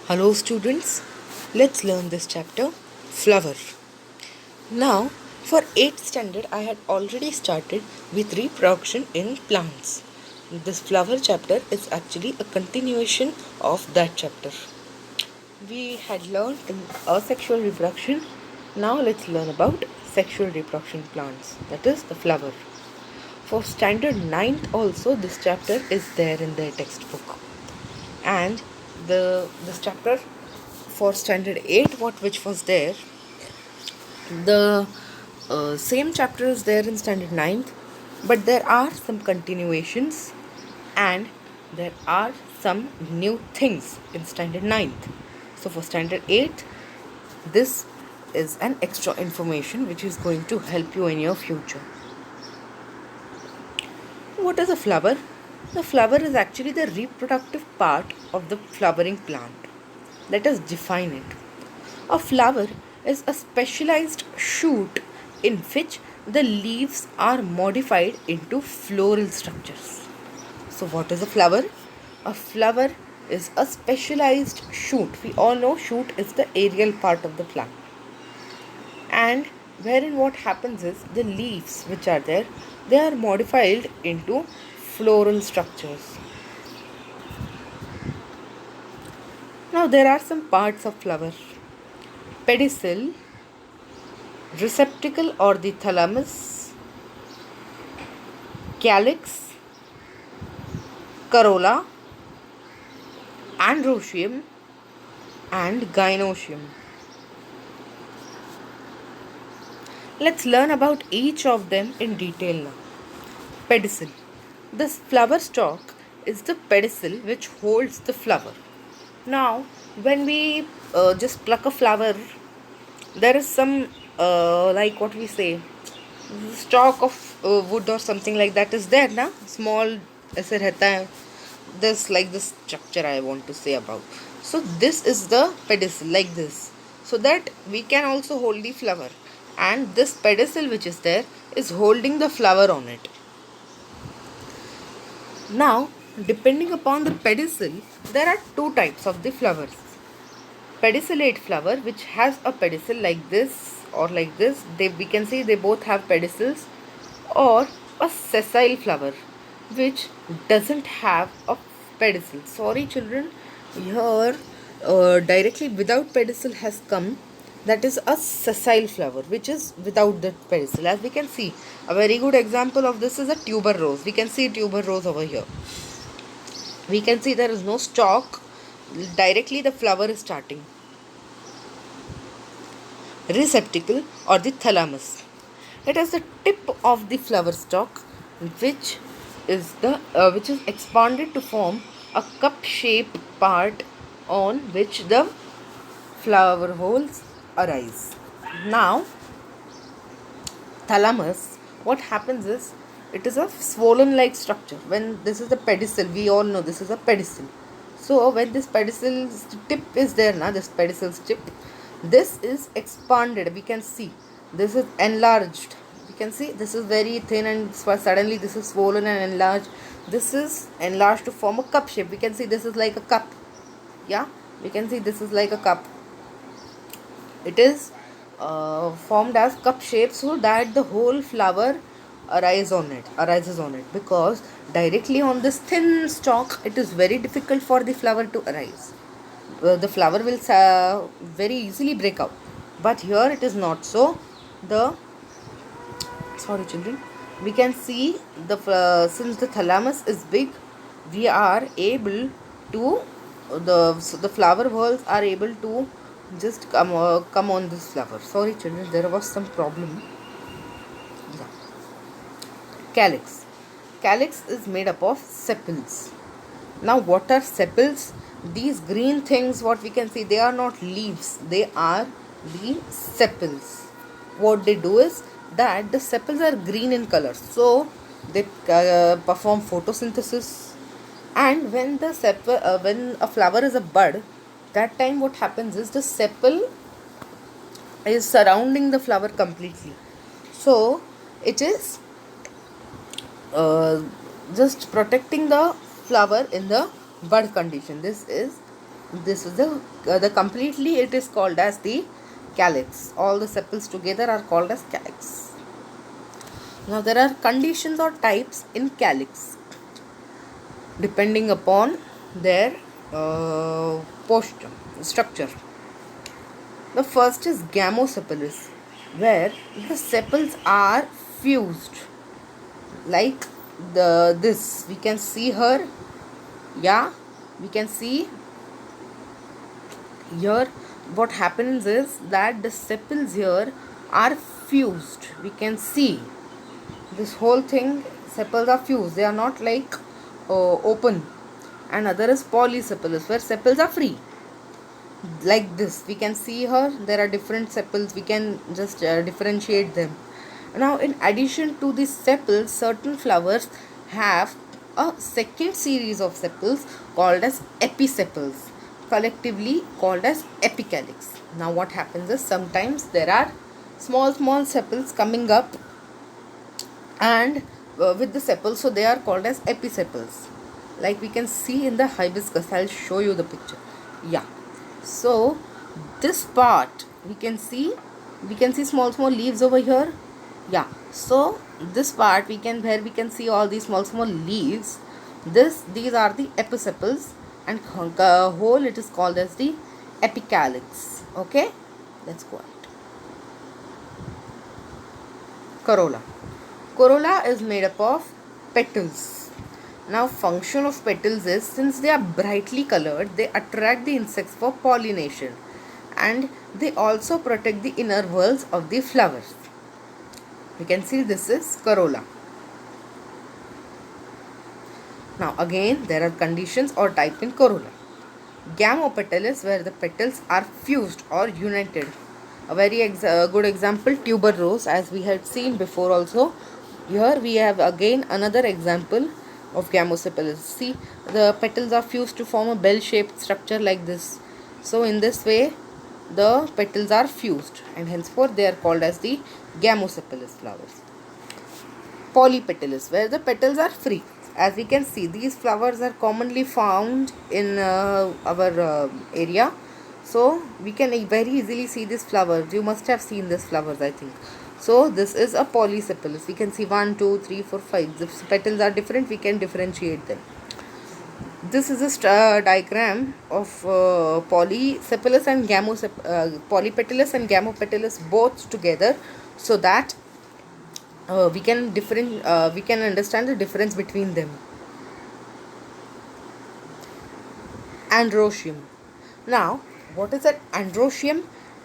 Hello students, let's learn this chapter, flower. Now, for 8th standard I had already started with reproduction in plants. This flower chapter is actually a continuation of that chapter. We had learned in asexual reproduction. Now let's learn about sexual reproduction plants, that is the flower. For standard 9th also this chapter is there in their textbook. And this chapter for standard 8 which was there, the same chapter is there in standard 9th, but there are some continuations and there are some new things in standard 9th. So for standard 8, this is an extra information which is going to help you in your future. What is a flower? The flower is actually the reproductive part of the flowering plant. Let us define it. A flower is a specialized shoot in which the leaves are modified into floral structures. So, what is a flower? A flower is a specialized shoot. We all know shoot is the aerial part of the plant. And wherein what happens is the leaves which are there, they are modified into floral structures. Now there are some parts of flower. Pedicel, receptacle or the thalamus, calyx, corolla, androecium and gynoecium. Let's learn about each of them in detail now. Pedicel. This flower stalk is the pedicel which holds the flower. Now, when we just pluck a flower, there is some like what we say, stalk of wood or something like that is there na, small ऐसे रहता है. This like this structure I want to say about. So this is the pedicel like this, so that we can also hold the flower, and this pedicel which is there is holding the flower on it. Now, depending upon the pedicel, there are two types of the flowers. Pedicellate flower, which has a pedicel like this or like this, we can see they both have pedicels, or a sessile flower which doesn't have a pedicel. Sorry children, here directly without pedicel has come. That is a sessile flower which is without the pedicel. As we can see, a very good example of this is a tuber rose. We can see tuber rose over here. We can see there is no stalk, directly the flower is starting. Receptacle or the thalamus. It is the tip of the flower stalk which is expanded to form a cup-shaped part on which the flower holes arise. Now, thalamus, what happens is, it is a swollen like structure. When this is the pedicel, we all know this is a pedicel. So when this pedicel's tip is there now, this pedicel's tip, this is expanded. We can see this is enlarged. We can see this is very thin and suddenly this is swollen and enlarged. This is enlarged to form a cup shape. We can see this is like a cup. Yeah, we can see this is like a cup. It is formed as cup shape so that the whole flower arises on it, because directly on this thin stalk it is very difficult for the flower to arise. The flower will very easily break out, but here it is not so. Sorry children, we can see since the thalamus is big, we are able to the flower whorls are able to just come on this flower. Sorry children, there was some problem. Yeah. Calyx. Calyx is made up of sepals. Now what are sepals? These green things what we can see, they are not leaves, they are the sepals. What they do is that the sepals are green in color, so they perform photosynthesis. And when when a flower is a bud, that time what happens is the sepal is surrounding the flower completely, so it is just protecting the flower in the bud condition. This is This is the completely it is called as the calyx. All the sepals together are called as calyx. Now there are conditions or types in calyx depending upon their posture structure. The first is gamosepalous, where the sepals are fused, like this. We can see her. Yeah, we can see here. What happens is that the sepals here are fused. We can see this whole thing. Sepals are fused. They are not like open. And other is polysepalous, where sepals are free, like this. We can see her, there are different sepals. We can just differentiate them. Now in addition to these sepals, certain flowers have a second series of sepals called as episepals, collectively called as epicalyx. Now what happens is sometimes there are small sepals coming up and with the sepals, so they are called as episepals, like we can see in the hibiscus. I'll show you the picture. Yeah, so this part we can see small leaves over here. Yeah, so this part we can, where we can see all these small leaves, these are the episepals, and whole it is called as the epicalyx. Okay, let's go on. Corolla. Corolla is made up of petals. Now function of petals is, since they are brightly colored, they attract the insects for pollination, and they also protect the inner whorls of the flowers. We can see this is corolla. Now again there are conditions or type in corolla. Gamopetalous, where the petals are fused or united. A very good example, tuberose, as we had seen before also. Here we have again another example of gamosepalous. See, the petals are fused to form a bell-shaped structure like this. So in this way the petals are fused, and henceforth they are called as the gamosepalous flowers. Polypetalous, where the petals are free. As we can see, these flowers are commonly found in our area, so we can very easily see these flowers. You must have seen these flowers, I think. So this is a polysepalous. We can see 1 2 3 4 5. The petals are different, we can differentiate them. This is a diagram of polysepalous and polypetalous and gamopetalous both together, so that we can understand the difference between them. Androecium. Now what is that androecium?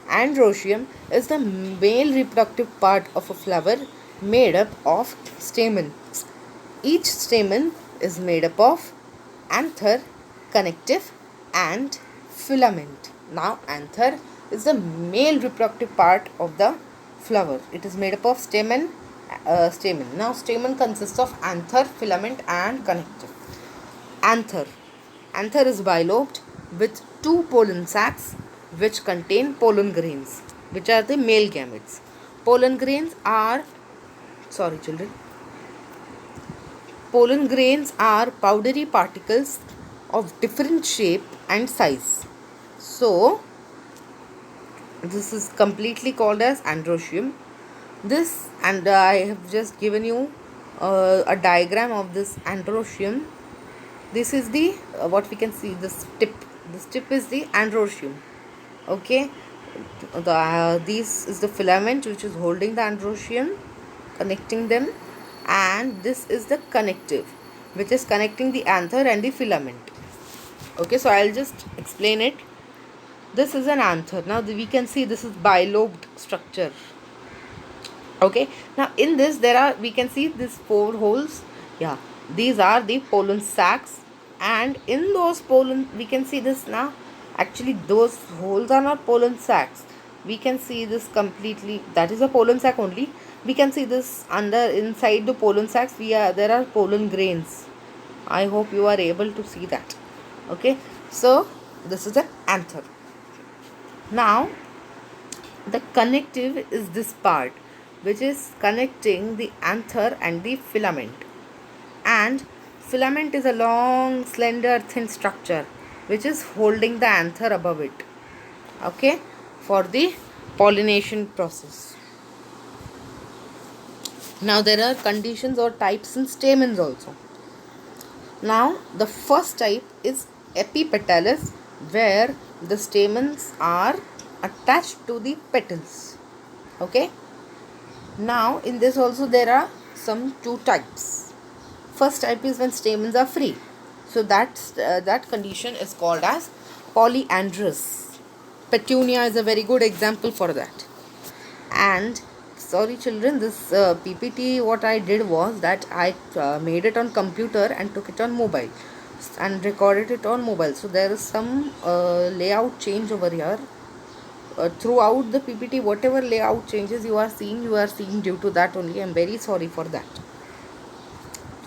Androecium is the male reproductive part of a flower made up of stamen. Each stamen is made up of anther, connective and filament. Now anther is the male reproductive part of the flower. It is made up of stamen. Now stamen consists of anther, filament and connective. Anther. Anther is bilobed with two pollen sacs which contain pollen grains, which are the male gametes. Pollen grains are, sorry children, pollen grains are powdery particles of different shape and size. So this is completely called as androecium. This, and I have just given you a diagram of this androecium. This is the what we can see, this tip is the androecium. Okay, this is the filament which is holding the androecium, connecting them, and this is the connective which is connecting the anther and the filament. Okay, so I'll just explain it. This is an anther. Now we can see this is bilobed structure. Okay, now in this there are, we can see these 4 holes. Yeah, these are the pollen sacs, and in those pollen we can see this. Now actually those holes are not pollen sacs. We can see this completely, that is a pollen sac only. We can see this under, inside the pollen sacs there are pollen grains. I hope you are able to see that. Okay, so this is an anther. Now the connective is this part which is connecting the anther and the filament. And filament is a long, slender, thin structure which is holding the anther above it, okay, for the pollination process. Now there are conditions or types in stamens also. Now the first type is epipetalous, where the stamens are attached to the petals, okay. Now in this also there are some two types. First type is when stamens are free, so that condition is called as polyandrous. Petunia is a very good example for that. And sorry children, this PPT what I did was that I made it on computer and took it on mobile and recorded it on mobile, so there is some layout change over here. Throughout the PPT, whatever layout changes you are seeing due to that only. I am very sorry for that.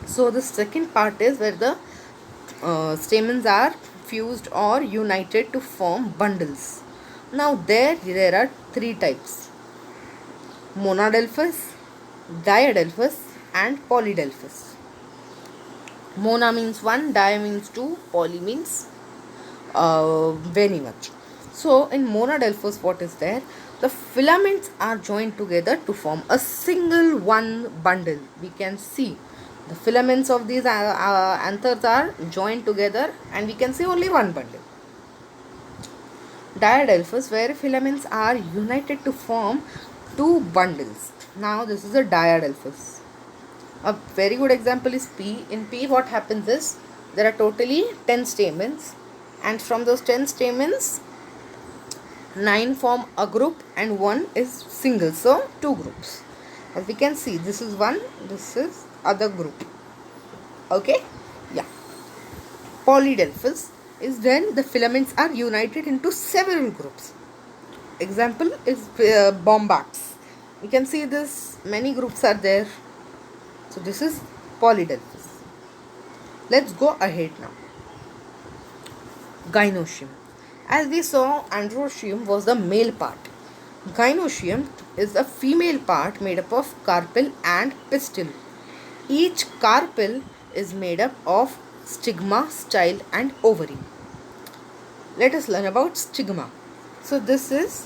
So the second part is where the stamens are fused or united to form bundles. Now there are three types: monadelphous, diadelphous and polydelphous. Mona means one, di means two, poly means very much. So in monadelphous, what is there? The filaments are joined together to form a single one bundle. We can see the filaments of these anthers are joined together and we can see only one bundle. Diadelphous, where filaments are united to form two bundles. Now this is a diadelphous. A very good example is pea. In pea what happens is there are totally 10 stamens, and from those 10 stamens 9 form a group and 1 is single, so 2 groups. As we can see, this is one, this is other group, okay. Yeah. Polydelphous is when the filaments are united into several groups. Example is bombax. You can see this, many groups are there. So this is polydelphous. Let's go ahead now. Gynoecium. As we saw, androecium was the male part. Gynoecium is a female part made up of carpel and pistil. Each carpel is made up of stigma, style and ovary. Let us learn about stigma. So this is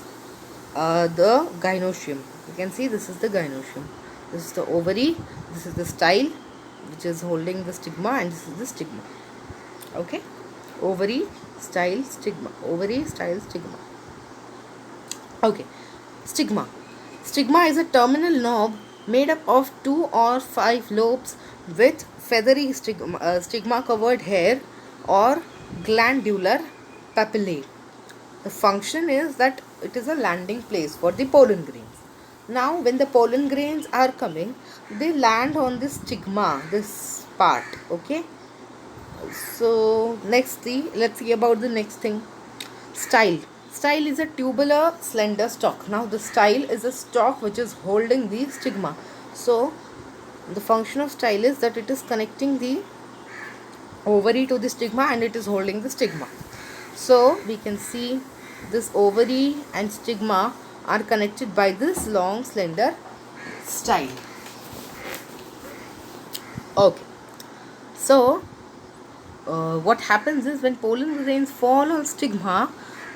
the gynoecium. You can see this is the gynoecium. This is the ovary, this is the style which is holding the stigma, and this is the stigma. Okay? Ovary, style, stigma. Ovary, style, stigma. Okay. Stigma. Stigma is a terminal knob made up of 2 or 5 lobes with feathery stigma covered hair or glandular papillae. The function is that it is a landing place for the pollen grains. Now when the pollen grains are coming, they land on this stigma, this part, okay. So let's see about the next thing. Style. Style is a tubular slender stalk. Now the style is a stalk which is holding the stigma. So the function of style is that it is connecting the ovary to the stigma and it is holding the stigma. So we can see this ovary and stigma are connected by this long slender style. Okay. So what happens is when pollen grains fall on stigma,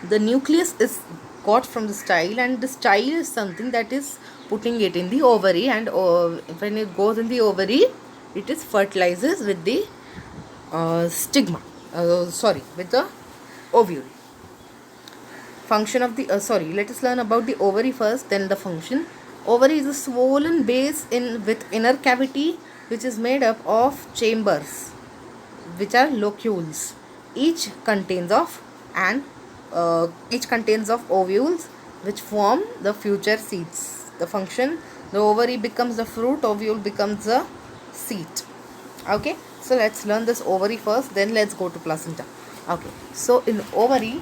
the nucleus is got from the style, and the style is something that is putting it in the ovary, and when it goes in the ovary, it is fertilizes with the stigma. With the ovule. Function of the let us learn about the ovary first, then the function. Ovary is a swollen base with inner cavity which is made up of chambers which are locules. Each contains of ovules which form the future seeds. The function: the ovary becomes the fruit, ovule becomes the seed. Okay, so let's learn this ovary first, then let's go to placenta. Okay, so in the ovary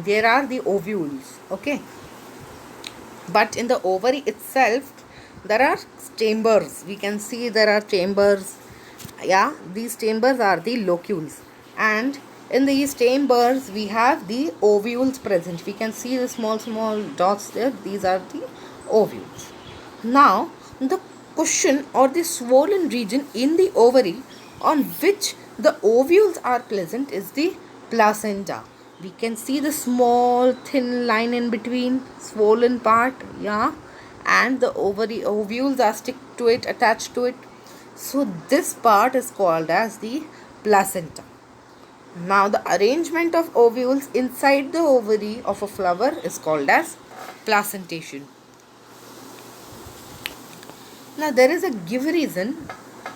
there are the ovules, okay, but in the ovary itself there are chambers. We can see there are chambers. Yeah, these chambers are the locules, and in these chambers we have the ovules present. We can see the small dots there. These are the ovules. Now the cushion or the swollen region in the ovary on which the ovules are present is the placenta. We can see the small thin line in between, swollen part, yeah, and the ovules are stick to it, attached to it. So this part is called as the placenta. Now the arrangement of ovules inside the ovary of a flower is called as placentation. Now there is a give reason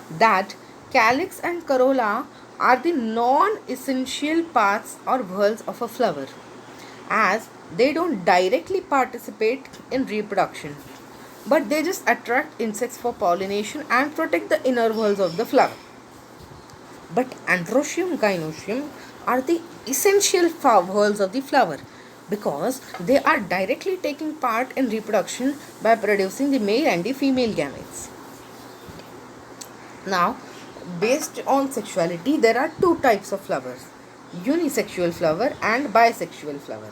that calyx and corolla are the non-essential parts or whorls of a flower, as they don't directly participate in reproduction, but they just attract insects for pollination and protect the inner whorls of the flower. But androecium, gynoecium are the essential whorls of the flower, because they are directly taking part in reproduction by producing the male and the female gametes. Now, based on sexuality, there are two types of flowers: unisexual flower and bisexual flower.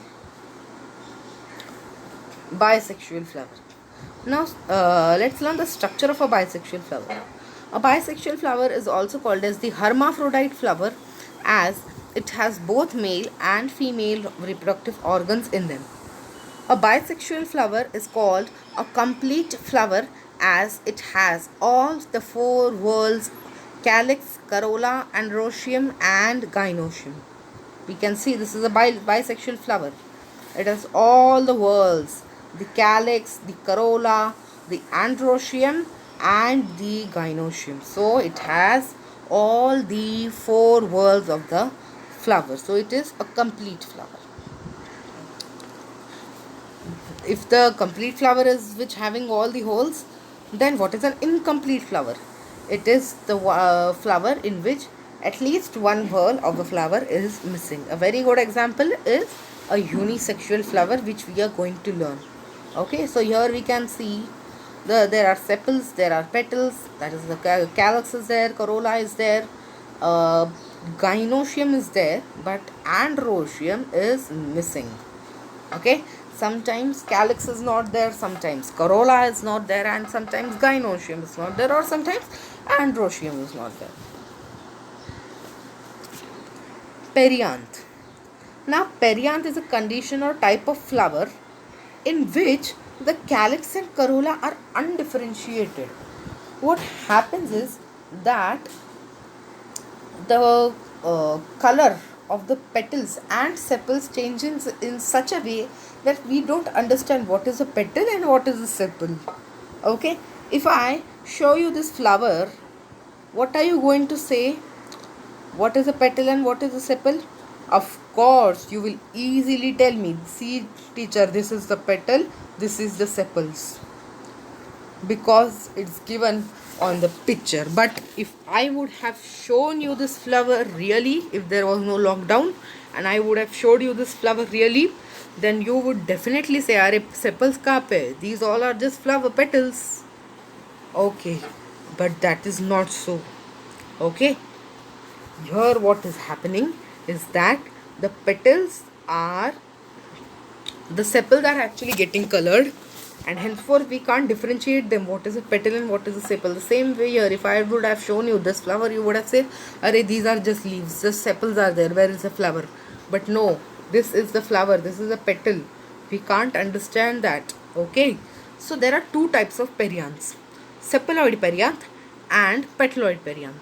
Bisexual flower. Now, let's learn the structure of a bisexual flower. A bisexual flower is also called as the hermaphrodite flower, as it has both male and female reproductive organs in them. A bisexual flower is called a complete flower, as it has all the four whorls: calyx, corolla, androecium and gynoecium. We can see this is a bisexual flower. It has all the whorls: the calyx, the corolla, the androecium and the gynoecium. So it has all the four whorls of the flower. So it is a complete flower. If the complete flower is which having all the holes, then what is an incomplete flower? It is the flower in which at least one whorl of the flower is missing. A very good example is a unisexual flower, which we are going to learn. Okay, so here we can see there are sepals, there are petals, that is the calyx is there, corolla is there, gynoecium is there, but androecium is missing. Okay, sometimes calyx is not there, sometimes corolla is not there, and sometimes gynoecium is not there, or sometimes androecium is not there. Perianth. Now perianth is a condition or type of flower in which the calyx and corolla are undifferentiated. What happens is that the color of the petals and sepals changes in such a way that we don't understand what is a petal and what is a sepal. Okay, if I show you this flower, what are you going to say? What is a petal and what is a sepal? Of course, you will easily tell me, see teacher, this is the petal, this is the sepals, because it's given on the picture. But if I would have shown you this flower really, if there was no lockdown and I would have showed you this flower really, then you would definitely say, "Are sepals kahan pe? These all are just flower petals." Okay, but that is not so. Okay, here what is happening is that the petals are, the sepals are actually getting colored, and henceforth we can't differentiate them, what is a petal and what is a sepal. The same way here, if I would have shown you this flower, you would have said, "Arey, these are just leaves, just sepals are there, where is the flower?" But no, this is the flower, this is a petal. We can't understand that. Okay, so there are two types of perianths: sepaloid perianth and petaloid perianth.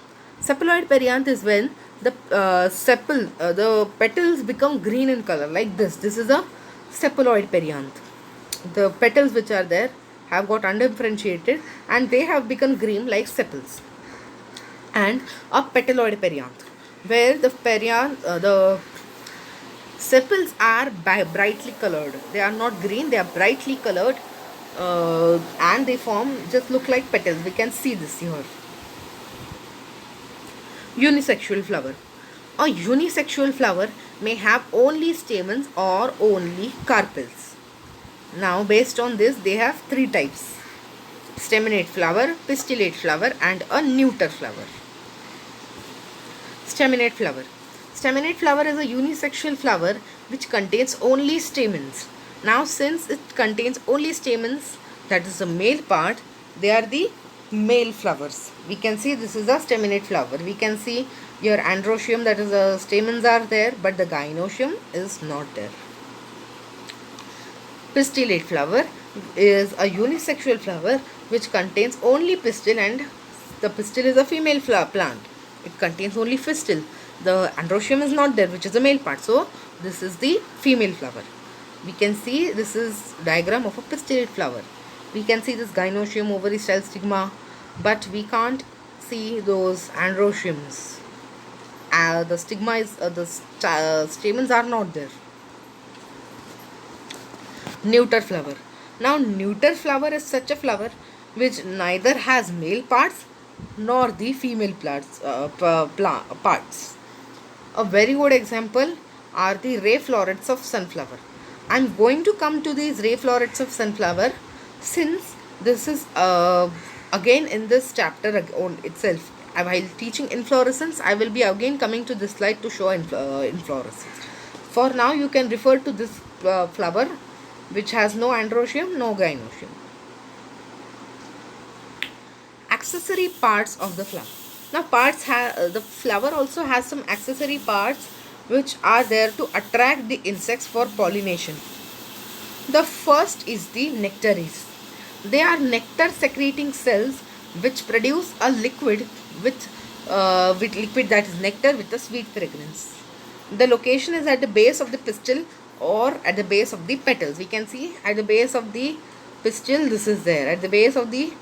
Sepaloid perianth is when the the petals become green in color, like this. This is a sepaloid perianth. The petals which are there have got undifferentiated and they have become green like sepals. And a petaloid perianth, where the the sepals are brightly colored. They are not green, they are brightly colored, and they form, just look like petals. We can see this here. Unisexual flower. A unisexual flower may have only stamens or only carpels. Now based on this, they have three types: staminate flower, pistillate flower and a neuter flower. Staminate flower. Staminate flower is a unisexual flower which contains only stamens. Now since it contains only stamens, that is the male part, they are the male flowers. We can see this is a staminate flower. We can see your androecium, that is the stamens are there, but the gynoecium is not there. Pistillate flower is a unisexual flower which contains only pistil, and the pistil is a female plant. It contains only pistil. The androecium is not there, which is the male part. So this is the female flower. We can see this is diagram of a pistillate flower. We can see this gynoecium, ovary style stigma, but we can't see those androeciums. The stigma is stamens are not there. Neuter flower. Now neuter flower is such a flower which neither has male parts nor the female parts. A very good example are the ray florets of sunflower. I am going to come to these ray florets of sunflower, since this is again in this chapter on itself. While teaching inflorescence, I will be again coming to this slide to show inflorescence. For now, you can refer to this flower which has no androecium, no gynoecium. Accessory parts of the flower. Now the flower also has some accessory parts which are there to attract the insects for pollination. The first is the nectaries. They are nectar secreting cells which produce a liquid with liquid, that is nectar, with a sweet fragrance. The location is at the base of the pistil or at the base of the petals. We can see at the base of the pistil this is there, at the base of the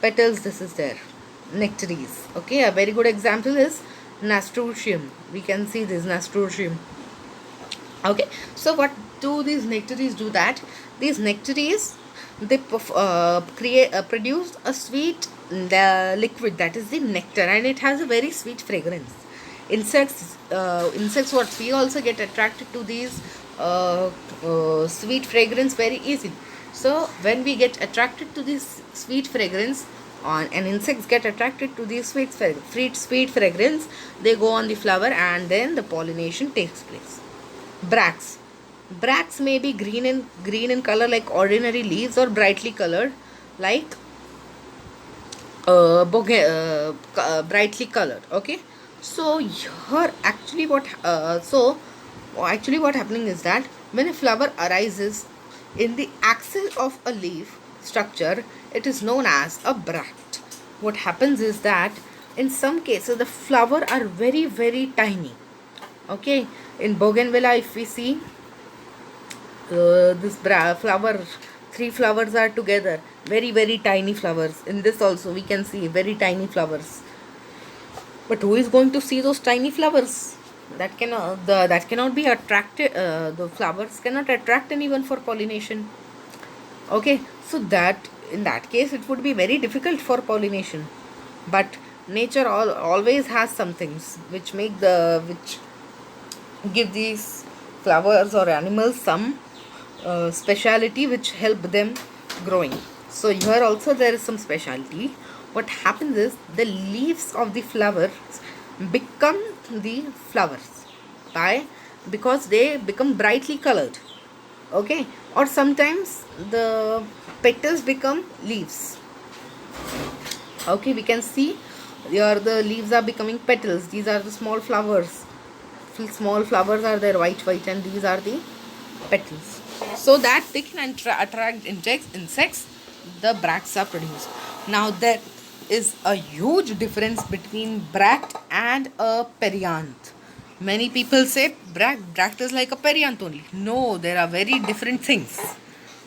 petals this is there. Nectaries. Okay, a very good example is nasturtium. We can see this nasturtium. Okay, so what do these nectaries do? That these nectaries, they produce a sweet liquid, that is the nectar, and it has a very sweet fragrance. Insects what we also get attracted to these sweet fragrance very easily. So when we get attracted to this sweet fragrance, and insects get attracted to these sweet fragrance, they go on the flower and then the pollination takes place. Bracts. Bracts may be green in color like ordinary leaves, or brightly colored like brightly colored. Okay, so here actually what happening is that when a flower arises in the axil of a leaf structure, it is known as a bract. What happens is that in some cases the flower are very, very tiny. Okay, in bougainvillea, if we see this flower, 3 flowers are together, very, very tiny flowers. In this also we can see very tiny flowers. But who is going to see those tiny flowers? That cannot be attracted. The flowers cannot attract anyone for pollination. Okay, so that in that case it would be very difficult for pollination. But nature always has some things which give these flowers or animals some speciality which help them growing. So here also there is some speciality. What happens is the leaves of the flowers become the flowers because they become brightly colored. Okay, or sometimes the petals become leaves. Okay, we can see here the leaves are becoming petals. These are the small flowers. Small flowers are there, white, and these are the petals. So that they can attract insects, the bracts are produced. Now there is a huge difference between bract and a perianth. Many people say bract is like a perianth only. No, there are very different things.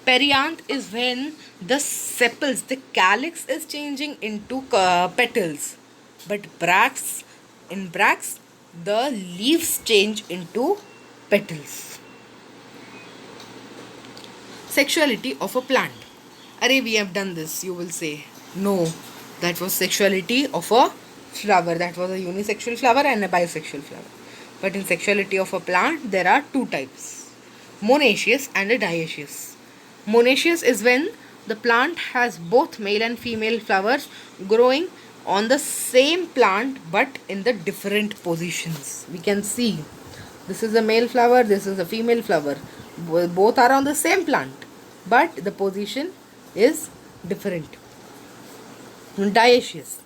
Perianth is when the sepals, the calyx is changing into petals. But in bracts, the leaves change into petals. Sexuality of a plant. Array, we have done this, you will say. No, that was sexuality of a flower. That was a unisexual flower and a bisexual flower. But in sexuality of a plant, there are 2 types. Monoecious and a dioecious. Monoecious is when the plant has both male and female flowers growing on the same plant but in the different positions. We can see this is a male flower, this is a female flower. Both are on the same plant but the position is different. Dioecious.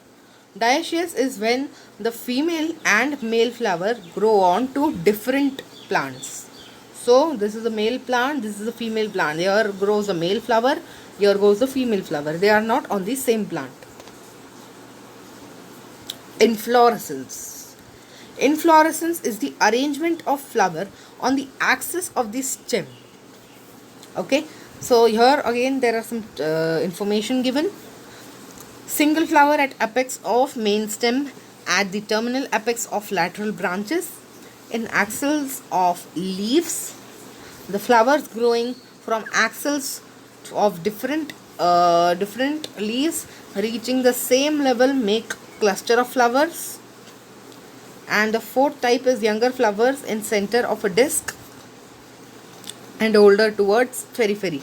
Dioecious is when the female and male flower grow on to different plants. So this is a male plant, this is a female plant. Here grows a male flower, here goes the female flower. They are not on the same plant. Inflorescence. Inflorescence is the arrangement of flower on the axis of the stem. Okay, so here again there are some information given. Single flower at apex of main stem, at the terminal apex of lateral branches, in axils of leaves. The flowers growing from axils of different leaves reaching the same level make cluster of flowers. And the fourth type is younger flowers in center of a disc and older towards periphery.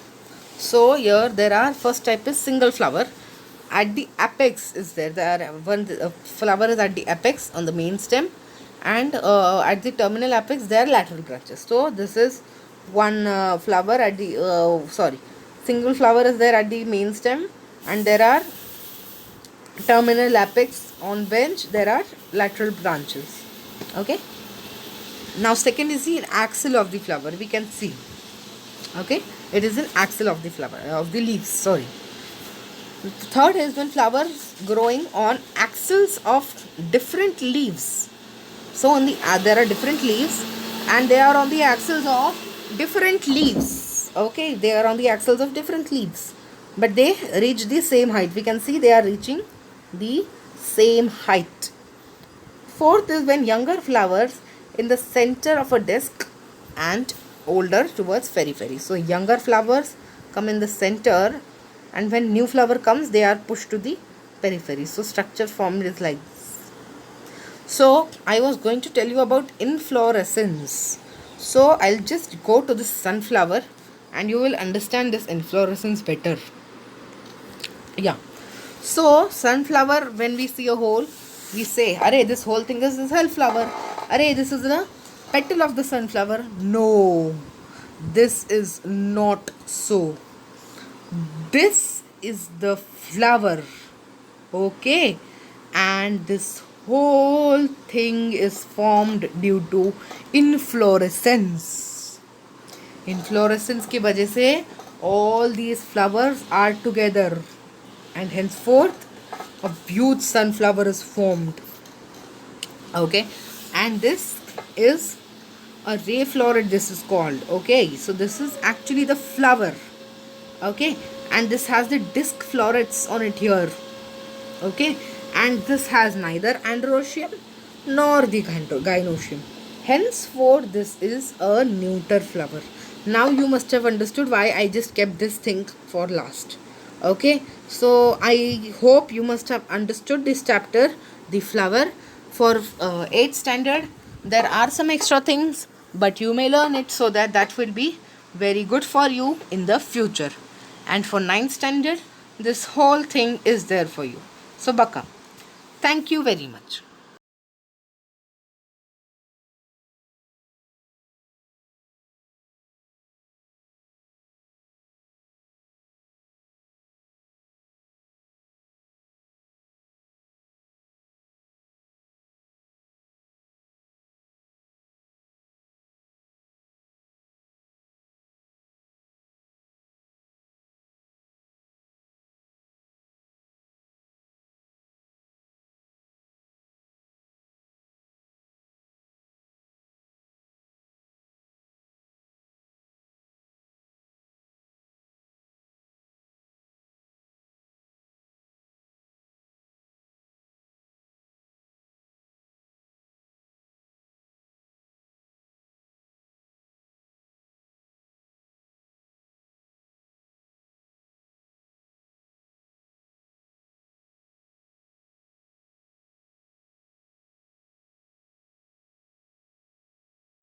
So here there are, first type is single flower. At the apex is there are one flower is at the apex on the main stem, and at the terminal apex there are lateral branches. So this is one flower at the single flower is there at the main stem, and there are terminal apex on bench, there are lateral branches. Okay, now second is the axil of the flower. We can see, okay, it is an axil of the flower of the leaves, sorry. The third is when flowers growing on axils of different leaves. So on the there are different leaves and they are on the axils of different leaves. Okay, they are on the axils of different leaves, but they reach the same height. We can see they are reaching the same height. Fourth is when younger flowers in the center of a disc and older towards periphery. So younger flowers come in the center, and when new flower comes they are pushed to the periphery. So structure formed is like this. So I was going to tell you about inflorescence. So I'll just go to the sunflower and you will understand this inflorescence better. Yeah. So sunflower, when we see a hole, we say, "Arey, this whole thing is the sunflower. Arey, this is the petal of the sunflower." No, this is not so. This is the flower. Okay, and this whole thing is formed due to inflorescence. Inflorescence की वजह से all these flowers are together, and henceforth a huge sunflower is formed. Okay, and this is a ray floret, this is called. Okay, so this is actually the flower. Okay, and this has the disc florets on it here. Okay, and this has neither androecium nor the gynoecium. Henceforth this is a neuter flower. Now you must have understood why I just kept this thing for last. Okay, so I hope you must have understood this chapter, the flower. For 8th standard there are some extra things, but you may learn it so that will be very good for you in the future. And for 9th standard this whole thing is there for you. So buck up. Thank you very much.